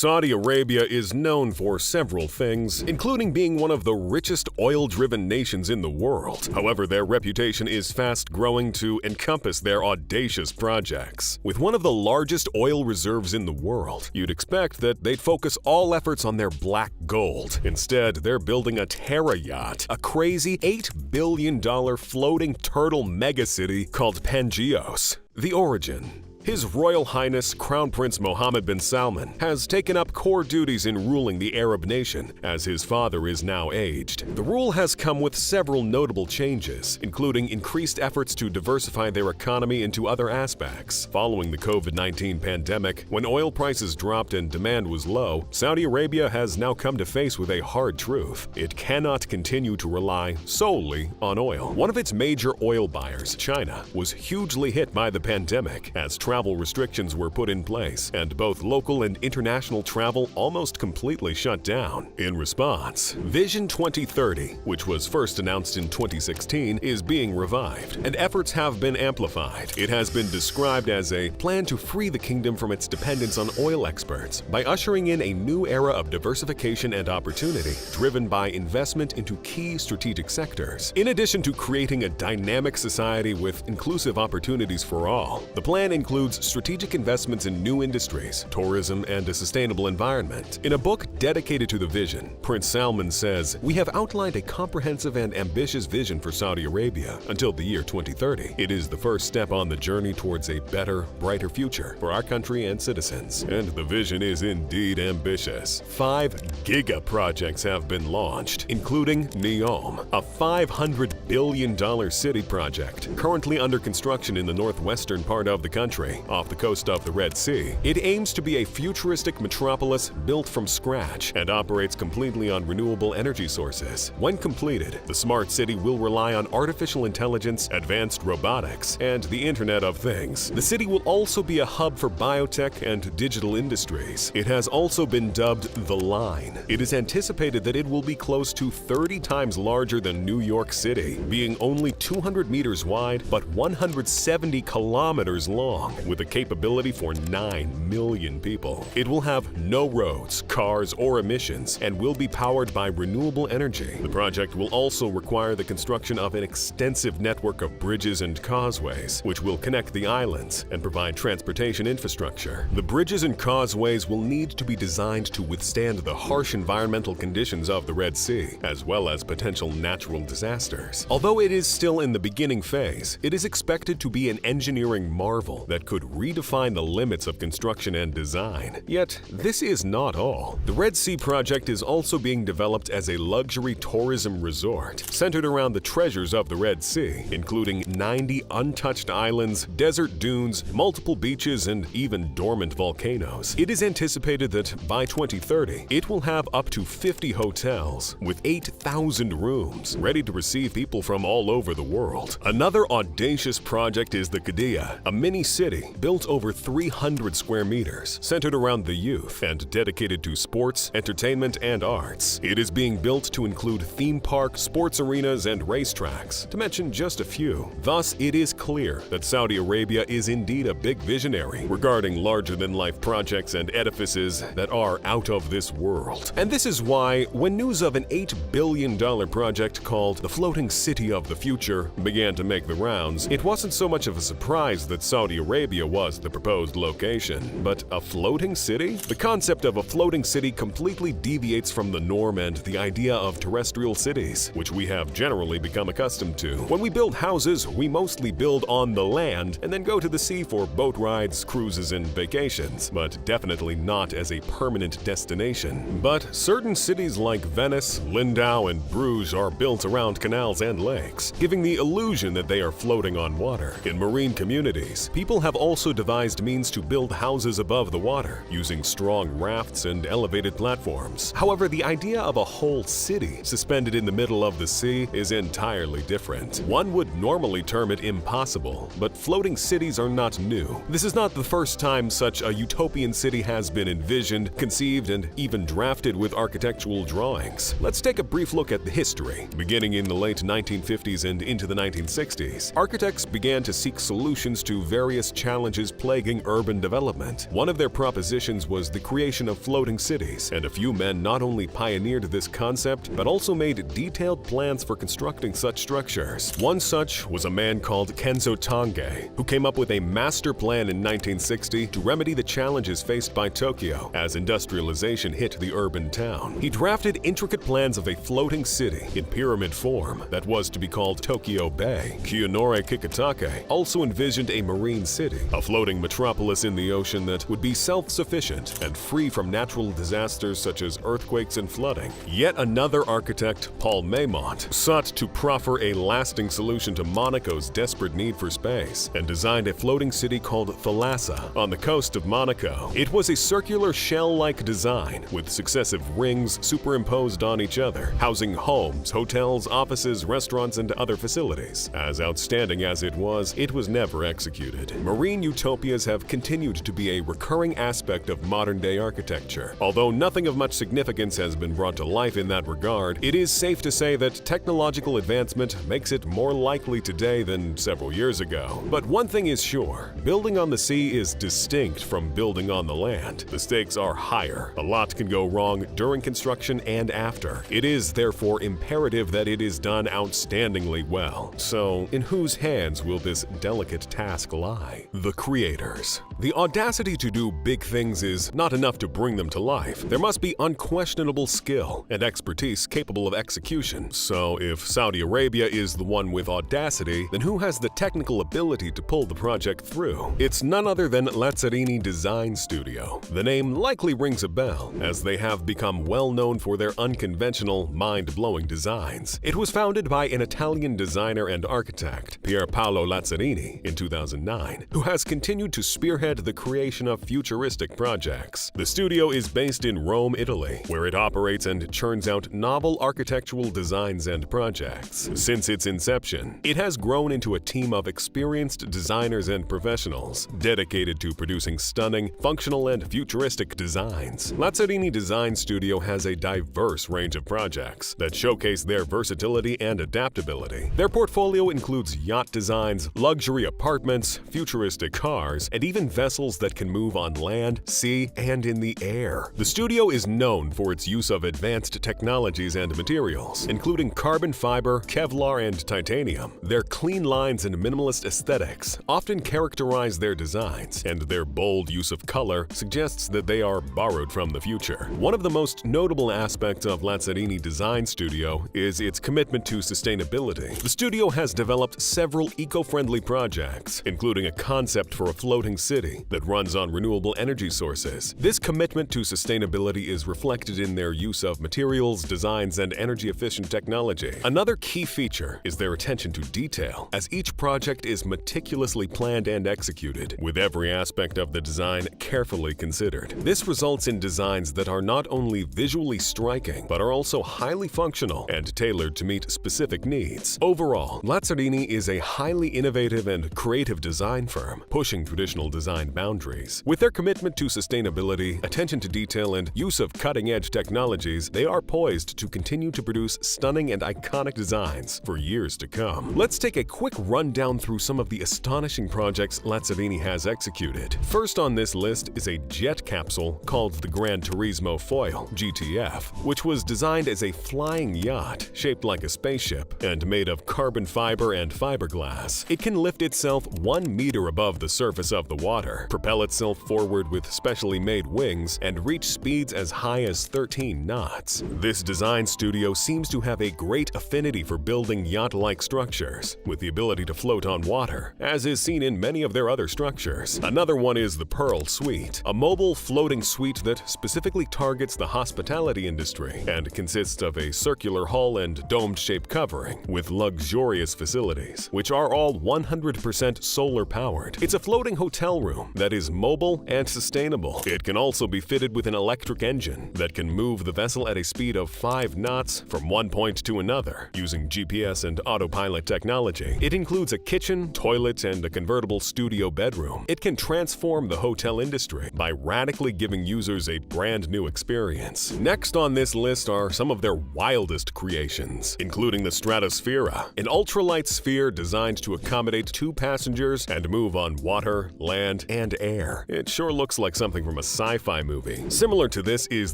Saudi Arabia is known for several things, including being one of the richest oil-driven nations in the world. However, their reputation is fast growing to encompass their audacious projects. With one of the largest oil reserves in the world, you'd expect that they'd focus all efforts on their black gold. Instead, they're building a terra yacht, a crazy $8 billion floating turtle megacity called Pangeos. The origin: His Royal Highness Crown Prince Mohammed bin Salman has taken up core duties in ruling the Arab nation, as his father is now aged. The rule has come with several notable changes, including increased efforts to diversify their economy into other aspects. Following the COVID-19 pandemic, when oil prices dropped and demand was low, Saudi Arabia has now come to face with a hard truth. It cannot continue to rely solely on oil. One of its major oil buyers, China, was hugely hit by the pandemic, as travel restrictions were put in place, and both local and international travel almost completely shut down. In response, Vision 2030, which was first announced in 2016, is being revived, and efforts have been amplified. It has been described as a plan to free the kingdom from its dependence on oil exports by ushering in a new era of diversification and opportunity, driven by investment into key strategic sectors. In addition to creating a dynamic society with inclusive opportunities for all, the plan includes strategic investments in new industries, tourism, and a sustainable environment. In a book dedicated to the vision, Prince Salman says, "We have outlined a comprehensive and ambitious vision for Saudi Arabia until the year 2030. It is the first step on the journey towards a better, brighter future for our country and citizens." And the vision is indeed ambitious. 5 giga projects have been launched, including NEOM, a $500 billion city project currently under construction in the northwestern part of the country, off the coast of the Red Sea. It aims to be a futuristic metropolis built from scratch and operates completely on renewable energy sources. When completed, the smart city will rely on artificial intelligence, advanced robotics, and the Internet of Things. The city will also be a hub for biotech and digital industries. It has also been dubbed the Line. It is anticipated that it will be close to 30 times larger than New York City, being only 200 meters wide but 170 kilometers long, with a capability for 9 million people. It will have no roads, cars, or emissions, and will be powered by renewable energy. The project will also require the construction of an extensive network of bridges and causeways, which will connect the islands and provide transportation infrastructure. The bridges and causeways will need to be designed to withstand the harsh environmental conditions of the Red Sea, as well as potential natural disasters. Although it is still in the beginning phase, it is expected to be an engineering marvel that could redefine the limits of construction and design. Yet, this is not all. The Red Sea project is also being developed as a luxury tourism resort, centered around the treasures of the Red Sea, including 90 untouched islands, desert dunes, multiple beaches, and even dormant volcanoes. It is anticipated that by 2030, it will have up to 50 hotels, with 8,000 rooms, ready to receive people from all over the world. Another audacious project is the Qiddiya, a mini-city built over 300 square meters, centered around the youth, and dedicated to sports, entertainment, and arts. It is being built to include theme park, sports arenas, and racetracks, to mention just a few. Thus, it is clear that Saudi Arabia is indeed a big visionary regarding larger-than-life projects and edifices that are out of this world. And this is why, when news of an $8 billion project called the Floating City of the Future began to make the rounds, it wasn't so much of a surprise that Saudi Arabia was the proposed location. But a floating city? The concept of a floating city completely deviates from the norm and the idea of terrestrial cities, which we have generally become accustomed to. When we build houses, we mostly build on the land and then go to the sea for boat rides, cruises, and vacations, but definitely not as a permanent destination. But certain cities like Venice, Lindau, and Bruges are built around canals and lakes, giving the illusion that they are floating on water. In marine communities, people have also devised means to build houses above the water, using strong rafts and elevated platforms. However, the idea of a whole city suspended in the middle of the sea is entirely different. One would normally term it impossible, but floating cities are not new. This is not the first time such a utopian city has been envisioned, conceived, and even drafted with architectural drawings. Let's take a brief look at the history. Beginning in the late 1950s and into the 1960s, architects began to seek solutions to various challenges plaguing urban development. One of their propositions was the creation of floating cities, and a few men not only pioneered this concept, but also made detailed plans for constructing such structures. One such was a man called Kenzo Tange, who came up with a master plan in 1960 to remedy the challenges faced by Tokyo as industrialization hit the urban town. He drafted intricate plans of a floating city in pyramid form that was to be called Tokyo Bay. Kiyonori Kikutake also envisioned a marine city, a floating metropolis in the ocean that would be self-sufficient and free from natural disasters such as earthquakes and flooding. Yet another architect, Paul Maymont, sought to proffer a lasting solution to Monaco's desperate need for space and designed a floating city called Thalassa on the coast of Monaco. It was a circular shell-like design with successive rings superimposed on each other, housing homes, hotels, offices, restaurants, and other facilities. As outstanding as it was never executed. Marine utopias have continued to be a recurring aspect of modern-day architecture. Although nothing of much significance has been brought to life in that regard, it is safe to say that technological advancement makes it more likely today than several years ago. But one thing is sure, building on the sea is distinct from building on the land. The stakes are higher. A lot can go wrong during construction and after. It is therefore imperative that it is done outstandingly well. So, in whose hands will this delicate task lie? The creators. The audacity to do big things is not enough to bring them to life. There must be unquestionable skill and expertise capable of execution. So, if Saudi Arabia is the one with audacity, then who has the technical ability to pull the project through? It's none other than Lazzarini Design Studio. The name likely rings a bell, as they have become well known for their unconventional, mind-blowing designs. It was founded by an Italian designer and architect, Pier Paolo Lazzarini, in 2009, who has continued to spearhead the creation of futuristic projects. The studio is based in Rome, Italy, where it operates and churns out novel architectural designs and projects. Since its inception, it has grown into a team of experienced designers and professionals dedicated to producing stunning, functional, and futuristic designs. Lazzarini Design Studio has a diverse range of projects that showcase their versatility and adaptability. Their portfolio includes yacht designs, luxury apartments, futuristic cars, and even vessels that can move on land, sea, and in the air. The studio is known for its use of advanced technologies and materials, including carbon fiber, Kevlar, and titanium. Their clean lines and minimalist aesthetics often characterize their designs, and their bold use of color suggests that they are borrowed from the future. One of the most notable aspects of Lazzarini Design Studio is its commitment to sustainability. The studio has developed several eco-friendly projects, including a concept for a floating city that runs on renewable energy sources. This commitment to sustainability is reflected in their use of materials, designs, and energy-efficient technology. Another key feature is their attention to detail, as each project is meticulously planned and executed, with every aspect of the design carefully considered. This results in designs that are not only visually striking, but are also highly functional and tailored to meet specific needs. Overall, Lazzarini is a highly innovative and creative design firm, pushing traditional design boundaries. With their commitment to sustainability, attention to detail, and use of cutting-edge technologies, they are poised to continue to produce stunning and iconic designs for years to come. Let's take a quick rundown through some of the astonishing projects Lazzarini has executed. First on this list is a jet capsule called the Gran Turismo Foil, GTF, which was designed as a flying yacht shaped like a spaceship and made of carbon fiber and fiberglass. It can lift itself 1 meter above the surface of the water, propel itself forward with specially made wings, and reach speeds as high as 13 knots. This design studio seems to have a great affinity for building yacht-like structures, with the ability to float on water, as is seen in many of their other structures. Another one is the Pearl Suite, a mobile floating suite that specifically targets the hospitality industry and consists of a circular hull and dome-shaped covering with luxurious facilities, which are all 100% solar-powered. It's a floating hotel room that is mobile and sustainable. It can also be fitted with an electric engine that can move the vessel at a speed of 5 knots from one point to another using GPS and autopilot technology. It includes a kitchen, toilet, and a convertible studio bedroom. It can transform the hotel industry by radically giving users a brand new experience. Next on this list are some of their wildest creations, including the Stratosfera, an ultralight sphere designed to accommodate 2 passengers and move move on water, land, and air. It sure looks like something from a sci-fi movie. Similar to this is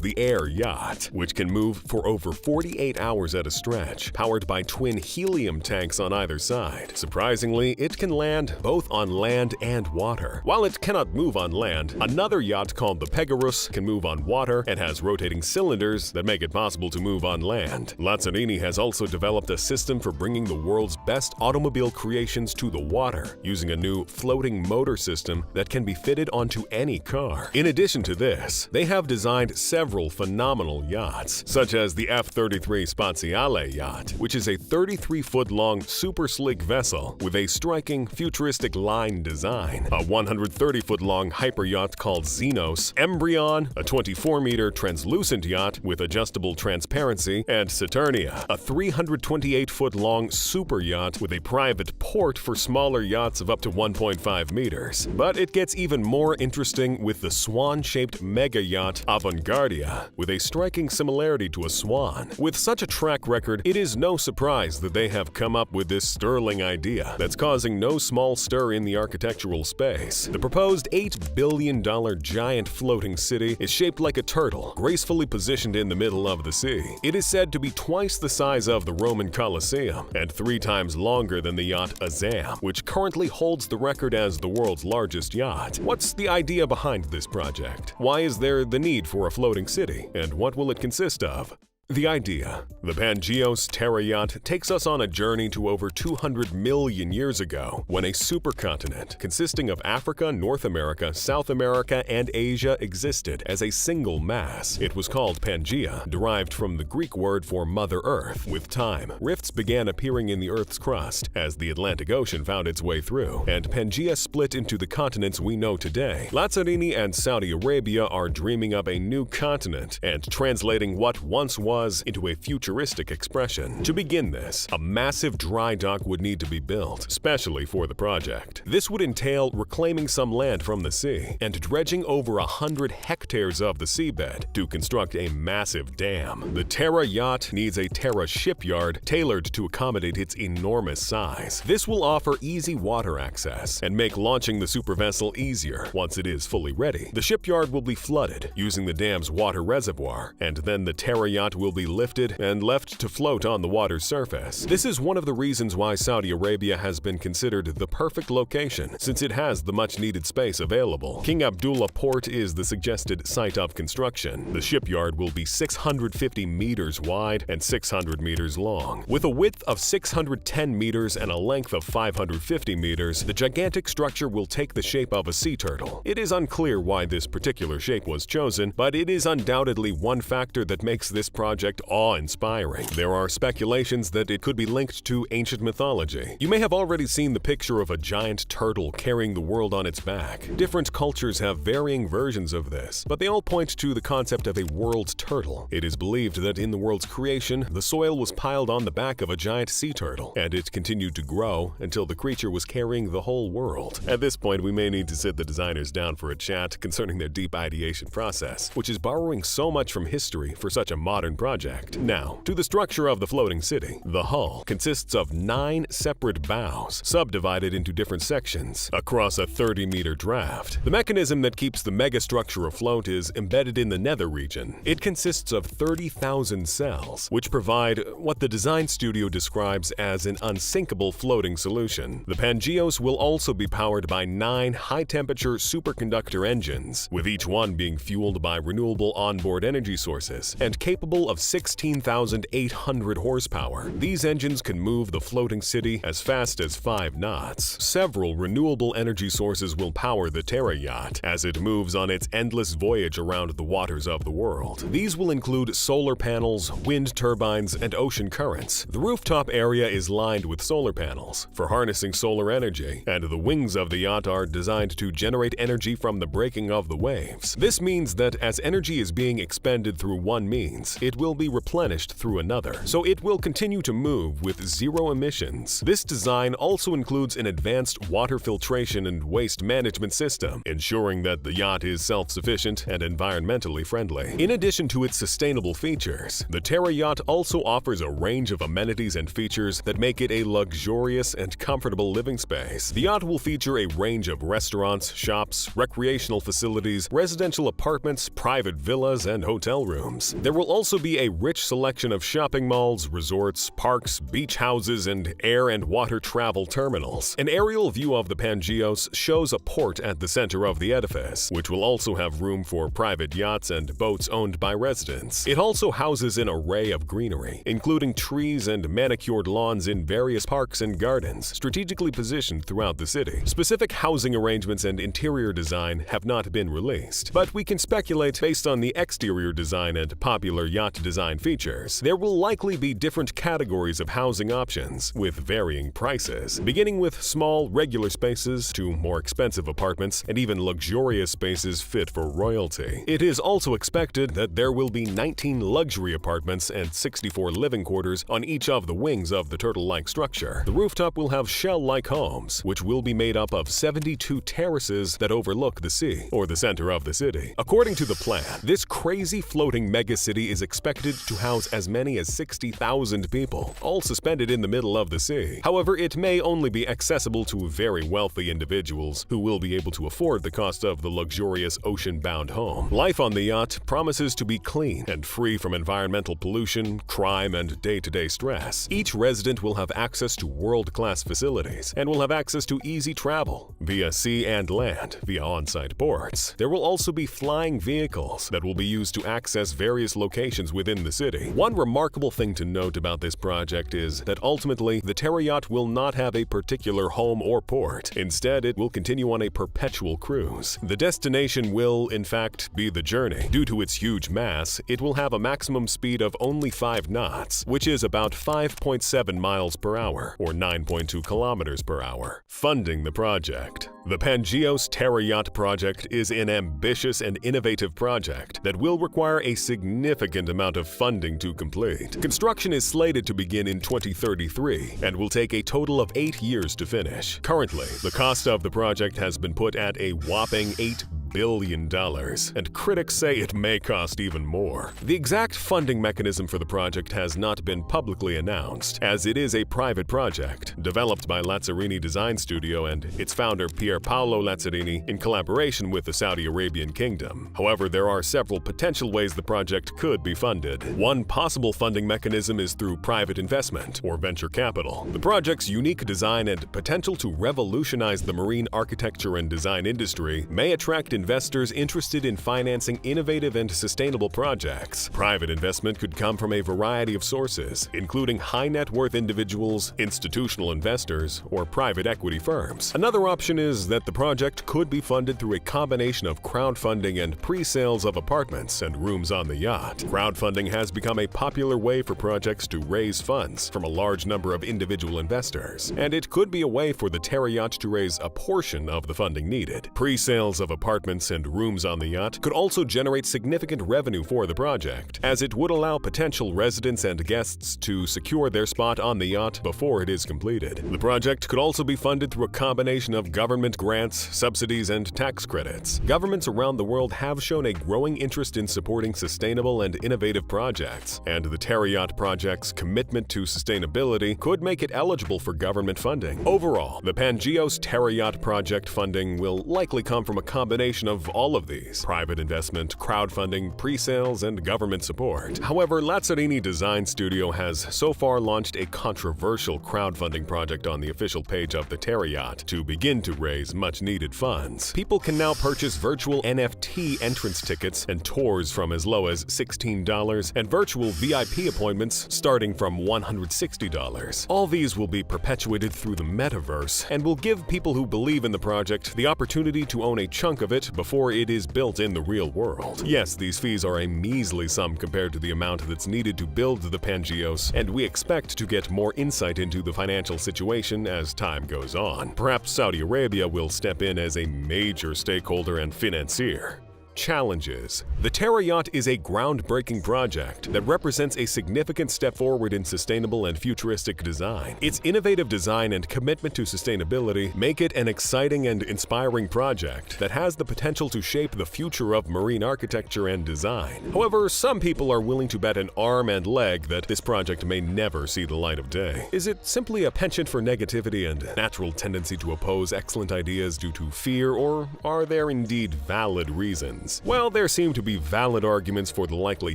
the Air Yacht, which can move for over 48 hours at a stretch, powered by twin helium tanks on either side. Surprisingly, it can land both on land and water. While it cannot move on land, another yacht called the Pegasus can move on water and has rotating cylinders that make it possible to move on land. Lazzarini has also developed a system for bringing the world's best automobile creations to the water, using a new floating motor system that can be fitted onto any car. In addition to this, they have designed several phenomenal yachts, such as the F-33 Spaziale yacht, which is a 33-foot-long super sleek vessel with a striking futuristic line design, a 130-foot-long hyperyacht called Xenos, Embryon, a 24-meter translucent yacht with adjustable transparency, and Saturnia, a 328-foot-long super yacht with a private port for smaller yachts of up to 1.5 meters. But it gets even more interesting with the swan-shaped mega yacht Avantgardia, with a striking similarity to a swan. With such a track record, it is no surprise that they have come up with this sterling idea that's causing no small stir in the architectural space. The proposed $8 billion giant floating city is shaped like a turtle, gracefully positioned in the middle of the sea. It is said to be twice the size of the Roman Colosseum and 3 times longer than the yacht Azam, which currently holds the record as the world's largest yacht. What's the idea behind this project? Why is there the need for a floating city, and what will it consist of? The idea. The Pangeos Terra yacht takes us on a journey to over 200 million years ago, when a supercontinent consisting of Africa, North America, South America, and Asia existed as a single mass. It was called Pangaea, derived from the Greek word for Mother Earth. With time, rifts began appearing in the Earth's crust as the Atlantic Ocean found its way through, and Pangaea split into the continents we know today. Lazzarini and Saudi Arabia are dreaming up a new continent and translating what once was into a futuristic expression. To begin this, a massive dry dock would need to be built, specially for the project. This would entail reclaiming some land from the sea and dredging over 100 hectares of the seabed to construct a massive dam. The Terra yacht needs a Terra shipyard tailored to accommodate its enormous size. This will offer easy water access and make launching the super vessel easier once it is fully ready. The shipyard will be flooded using the dam's water reservoir, and then the Terra yacht will be lifted and left to float on the water's surface. This is one of the reasons why Saudi Arabia has been considered the perfect location, since it has the much-needed space available. King Abdullah Port is the suggested site of construction. The shipyard will be 650 meters wide and 600 meters long. With a width of 610 meters and a length of 550 meters, the gigantic structure will take the shape of a sea turtle. It is unclear why this particular shape was chosen, but it is undoubtedly one factor that makes this project awe-inspiring. There are speculations that it could be linked to ancient mythology. You may have already seen the picture of a giant turtle carrying the world on its back. Different cultures have varying versions of this, but they all point to the concept of a world turtle. It is believed that in the world's creation, the soil was piled on the back of a giant sea turtle, and it continued to grow until the creature was carrying the whole world. At this point, we may need to sit the designers down for a chat concerning their deep ideation process, which is borrowing so much from history for such a modern project. Now, to the structure of the floating city. The hull consists of 9 separate bows, subdivided into different sections, across a 30-meter draft. The mechanism that keeps the megastructure afloat is embedded in the nether region. It consists of 30,000 cells, which provide what the design studio describes as an unsinkable floating solution. The Pangeos will also be powered by 9 high-temperature superconductor engines, with each one being fueled by renewable onboard energy sources and capable of 16,800 horsepower. These engines can move the floating city as fast as 5 knots. Several renewable energy sources will power the Terra yacht as it moves on its endless voyage around the waters of the world. These will include solar panels, wind turbines, and ocean currents. The rooftop area is lined with solar panels for harnessing solar energy, and the wings of the yacht are designed to generate energy from the breaking of the waves. This means that as energy is being expended through one means, it will be replenished through another, so it will continue to move with zero emissions. This design also includes an advanced water filtration and waste management system, ensuring that the yacht is self-sufficient and environmentally friendly. In addition to its sustainable features, the Terra yacht also offers a range of amenities and features that make it a luxurious and comfortable living space. The yacht will feature a range of restaurants, shops, recreational facilities, residential apartments, private villas, and hotel rooms. There will also be a rich selection of shopping malls, resorts, parks, beach houses, and air and water travel terminals. An aerial view of the Pangeos shows a port at the center of the edifice, which will also have room for private yachts and boats owned by residents. It also houses an array of greenery, including trees and manicured lawns in various parks and gardens, strategically positioned throughout the city. Specific housing arrangements and interior design have not been released, but we can speculate based on the exterior design and popular yacht design features. There will likely be different categories of housing options, with varying prices, beginning with small, regular spaces to more expensive apartments and even luxurious spaces fit for royalty. It is also expected that there will be 19 luxury apartments and 64 living quarters on each of the wings of the turtle-like structure. The rooftop will have shell-like homes, which will be made up of 72 terraces that overlook the sea, or the center of the city. According to the plan, this crazy floating megacity is expected to house as many as 60,000 people, all suspended in the middle of the sea. However, it may only be accessible to very wealthy individuals who will be able to afford the cost of the luxurious ocean-bound home. Life on the yacht promises to be clean and free from environmental pollution, crime, and day-to-day stress. Each resident will have access to world-class facilities and will have access to easy travel via sea and land via on-site ports. There will also be flying vehicles that will be used to access various locations within the city. One remarkable thing to note about this project is that ultimately the Terra yacht will not have a particular home or port. Instead, it will continue on a perpetual cruise. The destination will, in fact, be the journey. Due to its huge mass, it will have a maximum speed of only 5 knots, which is about 5.7 miles per hour, or 9.2 kilometers per hour. Funding the project. The Pangeos Terra yacht project is an ambitious and innovative project that will require a significant amount of funding to complete. Construction is slated to begin in 2033 and will take a total of 8 years to finish. Currently, the cost of the project has been put at a whopping $8 billion, and critics say it may cost even more. The exact funding mechanism for the project has not been publicly announced, as it is a private project developed by Lazzarini Design Studio and its founder Pier Paolo Lazzarini in collaboration with the Saudi Arabian Kingdom. However, there are several potential ways the project could be funded. One possible funding mechanism is through private investment or venture capital. The project's unique design and potential to revolutionize the marine architecture and design industry may attract investors interested in financing innovative and sustainable projects. Private investment could come from a variety of sources, including high-net-worth individuals, institutional investors, or private equity firms. Another option is that the project could be funded through a combination of crowdfunding and pre-sales of apartments and rooms on the yacht. Crowdfunding has become a popular way for projects to raise funds from a large number of individual investors, and it could be a way for the Terra yacht to raise a portion of the funding needed. Pre-sales of apartments and rooms on the yacht could also generate significant revenue for the project, as it would allow potential residents and guests to secure their spot on the yacht before it is completed. The project could also be funded through a combination of government grants, subsidies, and tax credits. Governments around the world have shown a growing interest in supporting sustainable and innovative projects, and the Terra yacht project's commitment to sustainability could make it eligible for government funding. Overall, the Pangeos Terra yacht project funding will likely come from a combination of all of these: private investment, crowdfunding, pre-sales, and government support. However, Lazzarini Design Studio has so far launched a controversial crowdfunding project on the official page of the Terra yacht to begin to raise much-needed funds. People can now purchase virtual NFT entrance tickets and tours from as low as $16 and virtual VIP appointments starting from $160. All these will be perpetuated through the metaverse and will give people who believe in the project the opportunity to own a chunk of it before it is built in the real world. Yes, these fees are a measly sum compared to the amount that's needed to build the Pangeos, and we expect to get more insight into the financial situation as time goes on. Perhaps Saudi Arabia will step in as a major stakeholder and financier. Challenges. The Terra Yacht is a groundbreaking project that represents a significant step forward in sustainable and futuristic design. Its innovative design and commitment to sustainability make it an exciting and inspiring project that has the potential to shape the future of marine architecture and design. However, some people are willing to bet an arm and leg that this project may never see the light of day. Is it simply a penchant for negativity and natural tendency to oppose excellent ideas due to fear, or are there indeed valid reasons? Well, there seem to be valid arguments for the likely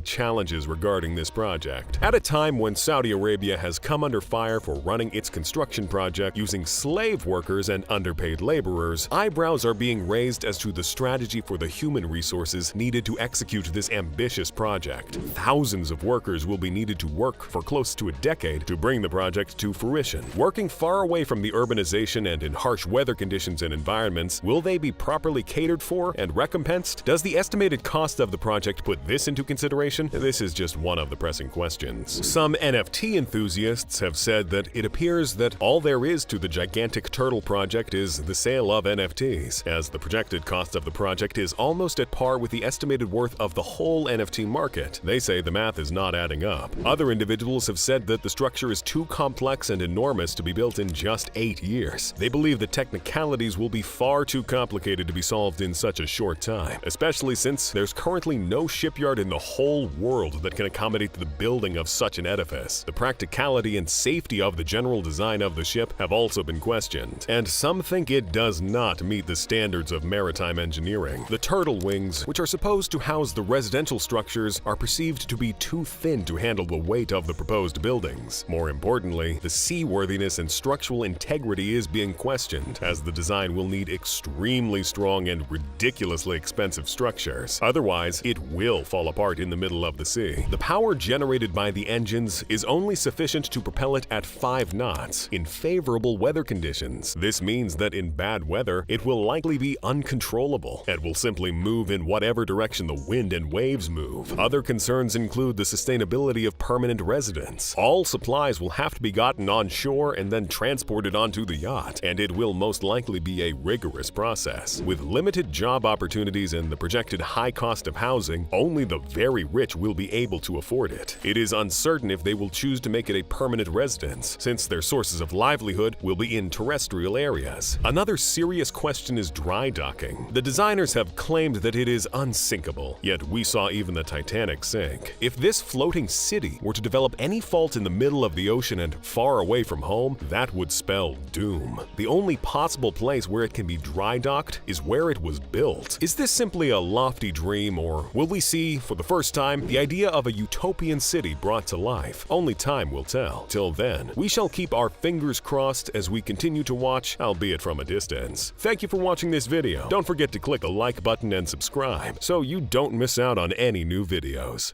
challenges regarding this project. At a time when Saudi Arabia has come under fire for running its construction project using slave workers and underpaid laborers, eyebrows are being raised as to the strategy for the human resources needed to execute this ambitious project. Thousands of workers will be needed to work for close to a decade to bring the project to fruition. Working far away from the urbanization and in harsh weather conditions and environments, will they be properly catered for and recompensed? Does the estimated cost of the project put this into consideration? This is just one of the pressing questions. Some NFT enthusiasts have said that it appears that all there is to the gigantic turtle project is the sale of NFTs, as the projected cost of the project is almost at par with the estimated worth of the whole NFT market. They say the math is not adding up. Other individuals have said that the structure is too complex and enormous to be built in just 8 years. They believe the technicalities will be far too complicated to be solved in such a short time, especially since there's currently no shipyard in the whole world that can accommodate the building of such an edifice. The practicality and safety of the general design of the ship have also been questioned, and some think it does not meet the standards of maritime engineering. The turtle wings, which are supposed to house the residential structures, are perceived to be too thin to handle the weight of the proposed buildings. More importantly, the seaworthiness and structural integrity is being questioned, as the design will need extremely strong and ridiculously expensive structures. Otherwise, it will fall apart in the middle of the sea. The power generated by the engines is only sufficient to propel it at 5 knots in favorable weather conditions. This means that in bad weather, it will likely be uncontrollable and will simply move in whatever direction the wind and waves move. Other concerns include the sustainability of permanent residents. All supplies will have to be gotten on shore and then transported onto the yacht, and it will most likely be a rigorous process. With limited job opportunities and the projected high cost of housing, only the very rich will be able to afford it. It is uncertain if they will choose to make it a permanent residence, since their sources of livelihood will be in terrestrial areas. Another serious question is dry docking. The designers have claimed that it is unsinkable, yet we saw even the Titanic sink. If this floating city were to develop any fault in the middle of the ocean and far away from home, that would spell doom. The only possible place where it can be dry docked is where it was built. Is this simply a lofty dream, or will we see, for the first time, the idea of a utopian city brought to life? Only time will tell. Till then, we shall keep our fingers crossed as we continue to watch, albeit from a distance. Thank you for watching this video. Don't forget to click the like button and subscribe so you don't miss out on any new videos.